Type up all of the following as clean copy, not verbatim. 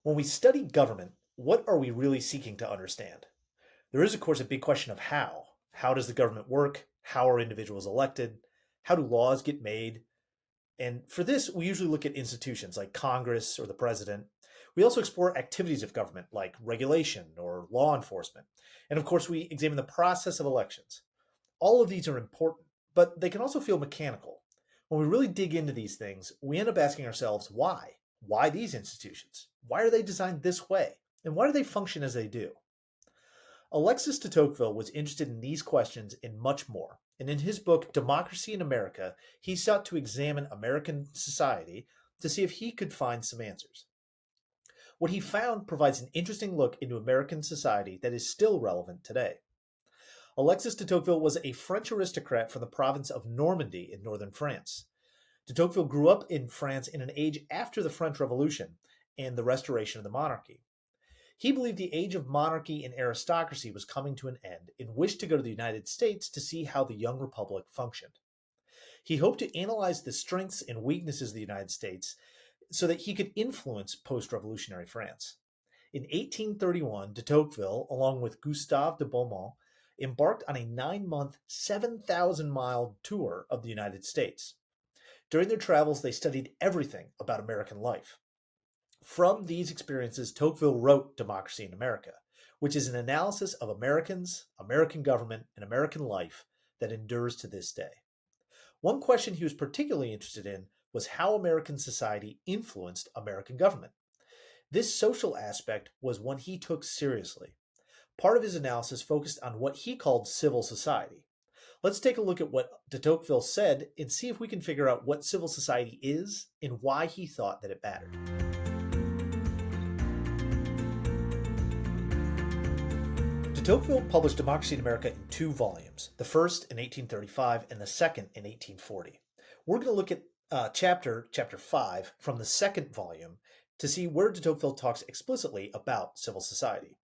When we study government, what are we really seeking to understand? There is, of course, a big question of how. How does the government work? How are individuals elected? How do laws get made? And for this, we usually look at institutions like Congress or the president. We also explore activities of government like regulation or law enforcement. And of course, we examine the process of elections. All of these are important, but they can also feel mechanical. When we really dig into these things, we end up asking ourselves why? Why these institutions? Why are they designed this way? And why do they function as they do? Alexis de Tocqueville was interested in these questions and much more. And in his book, Democracy in America, he sought to examine American society to see if he could find some answers. What he found provides an interesting look into American society that is still relevant today. Alexis de Tocqueville was a French aristocrat from the province of Normandy in northern France. De Tocqueville grew up in France in an age after the French Revolution and the restoration of the monarchy. He believed the age of monarchy and aristocracy was coming to an end and wished to go to the United States to see how the young republic functioned. He hoped to analyze the strengths and weaknesses of the United States so that he could influence post revolutionary France. In 1831, de Tocqueville, along with Gustave de Beaumont, embarked on a 9-month, 7,000-mile tour of the United States. During their travels, they studied everything about American life. From these experiences, Tocqueville wrote Democracy in America, which is an analysis of Americans, American government, and American life that endures to this day. One question he was particularly interested in was how American society influenced American government. This social aspect was one he took seriously. Part of his analysis focused on what he called civil society. Let's take a look at what de Tocqueville said and see if we can figure out what civil society is and why he thought that it mattered. De Tocqueville published Democracy in America in 2 volumes, the first in 1835 and the second in 1840. We're going to look at chapter 5 from the second volume to see where de Tocqueville talks explicitly about civil society.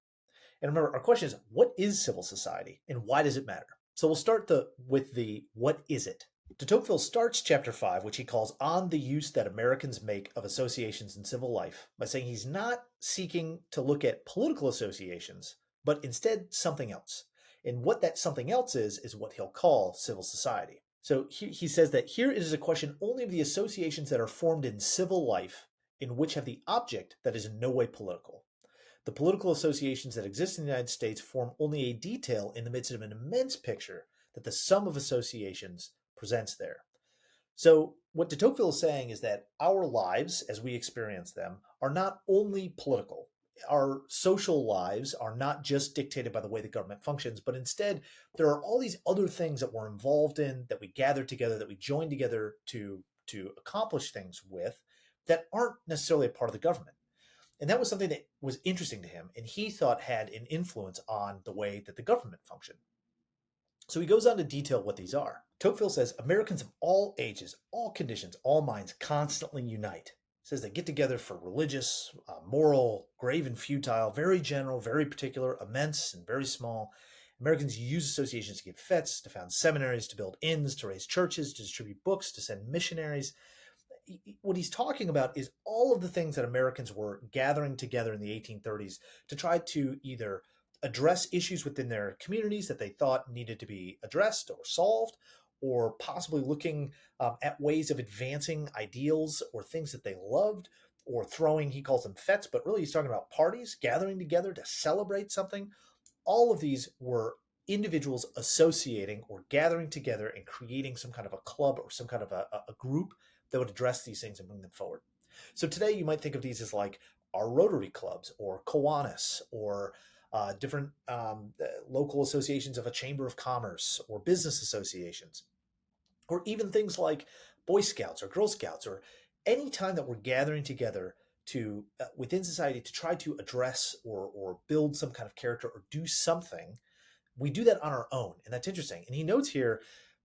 And remember, our question is, what is civil society and why does it matter? So we'll start with the what is it? De Tocqueville starts chapter 5, which he calls On the Use That Americans Make of Associations in Civil Life, by saying he's not seeking to look at political associations, but instead something else. And what that something else is what he'll call civil society. So he says that here it is a question only of the associations that are formed in civil life in which have the object that is in no way political. The political associations that exist in the United States form only a detail in the midst of an immense picture that the sum of associations presents there. So what de Tocqueville is saying is that our lives, as we experience them, are not only political. Our social lives are not just dictated by the way the government functions, but instead there are all these other things that we're involved in, that we gather together, that we join together to accomplish things with, that aren't necessarily a part of the government. And that was something that was interesting to him, and he thought had an influence on the way that the government functioned. So he goes on to detail what these are. Tocqueville says Americans of all ages, all conditions, all minds constantly unite. He says they get together for religious, moral, grave and futile, very general, very particular, immense and very small. Americans use associations to give fetes, to found seminaries, to build inns, to raise churches, to distribute books, to send missionaries. What he's talking about is all of the things that Americans were gathering together in the 1830s to try to either address issues within their communities that they thought needed to be addressed or solved, or possibly looking at ways of advancing ideals or things that they loved, or throwing, he calls them fetes, but really he's talking about parties, gathering together to celebrate something. All of these were individuals associating or gathering together and creating some kind of a club or some kind of a group that would address these things and bring them forward. So today you might think of these as like our Rotary clubs or Kiwanis or different local associations of a chamber of commerce or business associations, or even things like Boy Scouts or Girl Scouts, or any time that we're gathering together to within society to try to address or build some kind of character or do something, we do that on our own. And that's interesting. And he notes here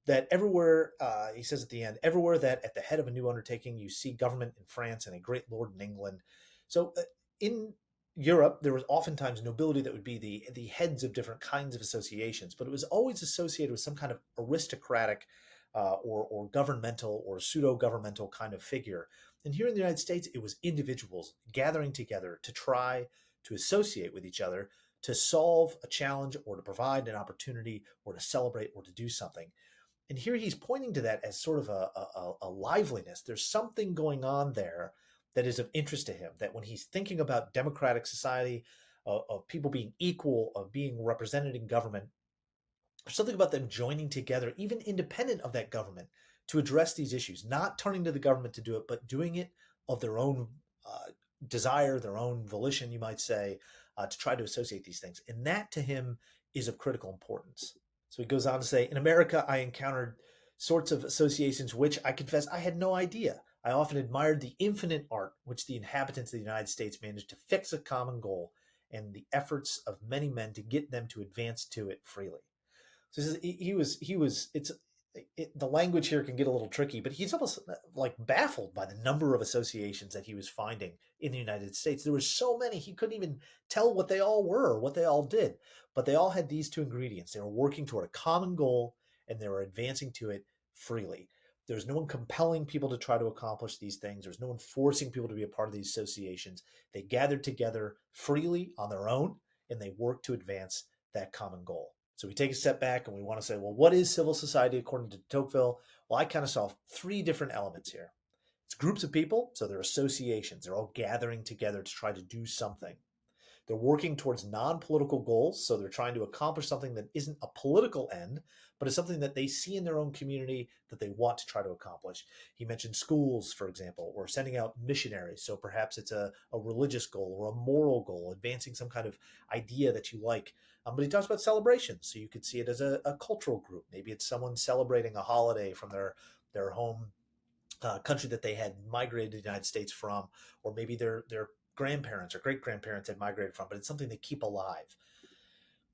that everywhere, he says at the end, everywhere that at the head of a new undertaking, you see government in France and a great lord in England. So in Europe, there was oftentimes nobility that would be the heads of different kinds of associations, but it was always associated with some kind of aristocratic or governmental or pseudo-governmental kind of figure And here in the United States, it was individuals gathering together to try to associate with each other to solve a challenge or to provide an opportunity or to celebrate or to do something. And here he's pointing to that as sort of a liveliness. There's something going on there that is of interest to him, that when he's thinking about democratic society, of people being equal, of being represented in government, there's something about them joining together, even independent of that government, to address these issues, not turning to the government to do it, but doing it of their own desire, their own volition, you might say, to try to associate these things. And that to him is of critical importance. So he goes on to say, in America, I encountered sorts of associations which I confess I had no idea. I often admired the infinite art which the inhabitants of the United States managed to fix a common goal and the efforts of many men to get them to advance to it freely. So the language here can get a little tricky, but he's almost like baffled by the number of associations that he was finding in the United States. There were so many, he couldn't even tell what they all were or what they all did, but they all had these two ingredients. They were working toward a common goal and they were advancing to it freely. There's no one compelling people to try to accomplish these things. There's no one forcing people to be a part of these associations. They gathered together freely on their own and they worked to advance that common goal. So we take a step back and we want to say, well, what is civil society according to Tocqueville? Well, I kind of saw three different elements here. It's groups of people, so they're associations. They're all gathering together to try to do something. They're working towards non-political goals, so they're trying to accomplish something that isn't a political end, but is something that they see in their own community that they want to try to accomplish. He mentioned schools, for example, or sending out missionaries. So perhaps it's a religious goal or a moral goal, advancing some kind of idea that you like. But he talks about celebrations, so you could see it as a cultural group. Maybe it's someone celebrating a holiday from their home country that they had migrated to the United States from, or maybe their grandparents or great grandparents had migrated from, but it's something they keep alive.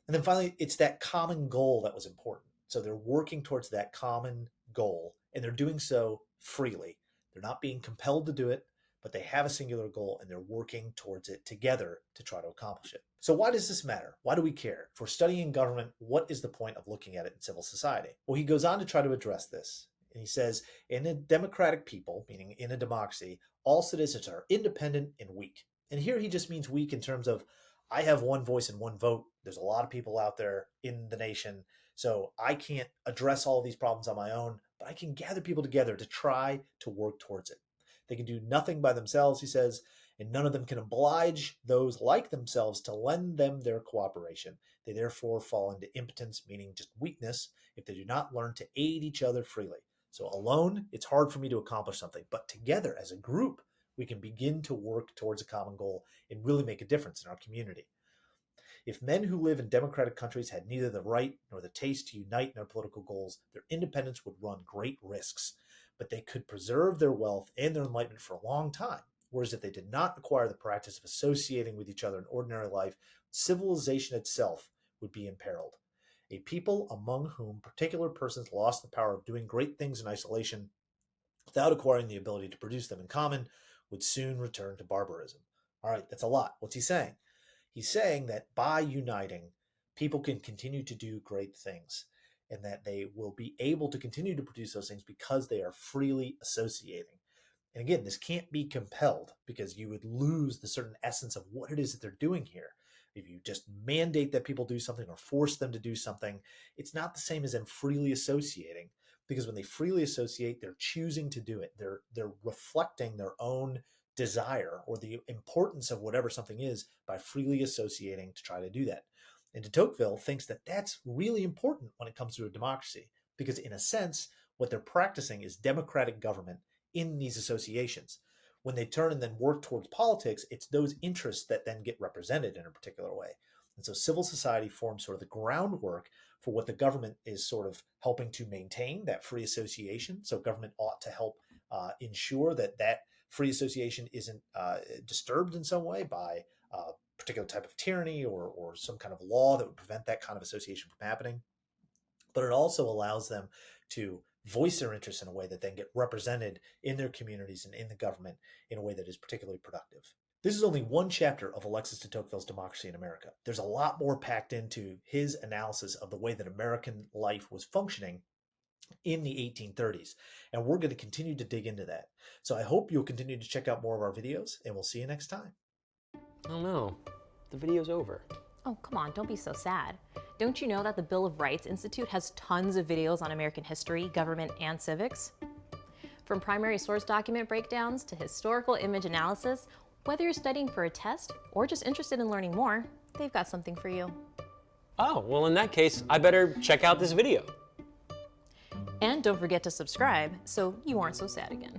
And then finally, it's that common goal that was important. So they're working towards that common goal, and they're doing so freely. They're not being compelled to do it, but they have a singular goal and they're working towards it together to try to accomplish it. So why does this matter? Why do we care? If we're studying government, what is the point of looking at it in civil society? Well, he goes on to try to address this. And he says, in a democratic people, meaning in a democracy, all citizens are independent and weak. And here he just means weak in terms of, I have one voice and one vote. There's a lot of people out there in the nation. So I can't address all of these problems on my own, but I can gather people together to try to work towards it. They can do nothing by themselves, he says, and none of them can oblige those like themselves to lend them their cooperation. They therefore fall into impotence, meaning just weakness, if they do not learn to aid each other freely. So alone, it's hard for me to accomplish something, but together as a group, we can begin to work towards a common goal and really make a difference in our community. If men who live in democratic countries had neither the right nor the taste to unite in their political goals, their independence would run great risks, but they could preserve their wealth and their enlightenment for a long time. Whereas if they did not acquire the practice of associating with each other in ordinary life, civilization itself would be imperiled. A people among whom particular persons lost the power of doing great things in isolation without acquiring the ability to produce them in common would soon return to barbarism. All right, that's a lot. What's he saying? He's saying that by uniting, people can continue to do great things and that they will be able to continue to produce those things because they are freely associating. And again, this can't be compelled because you would lose the certain essence of what it is that they're doing here. If you just mandate that people do something or force them to do something, it's not the same as them freely associating, because when they freely associate, they're choosing to do it. They're reflecting their own desire or the importance of whatever something is by freely associating to try to do that. And de Tocqueville thinks that that's really important when it comes to a democracy, because in a sense, what they're practicing is democratic government in these associations. When they turn and then work towards politics, it's those interests that then get represented in a particular way. And so civil society forms sort of the groundwork for what the government is sort of helping to maintain, that free association. So government ought to help ensure that that free association isn't disturbed in some way by a particular type of tyranny or some kind of law that would prevent that kind of association from happening. But it also allows them to voice their interests in a way that then get represented in their communities and in the government in a way that is particularly productive. This is only one chapter of Alexis de Tocqueville's Democracy in America. There's a lot more packed into his analysis of the way that American life was functioning in the 1830s. And we're going to continue to dig into that. So I hope you'll continue to check out more of our videos, and we'll see you next time. Oh no, the video's over. Oh, come on, don't be so sad. Don't you know that the Bill of Rights Institute has tons of videos on American history, government, and civics? From primary source document breakdowns to historical image analysis, whether you're studying for a test or just interested in learning more, they've got something for you. Oh, well in that case, I better check out this video. And don't forget to subscribe so you aren't so sad again.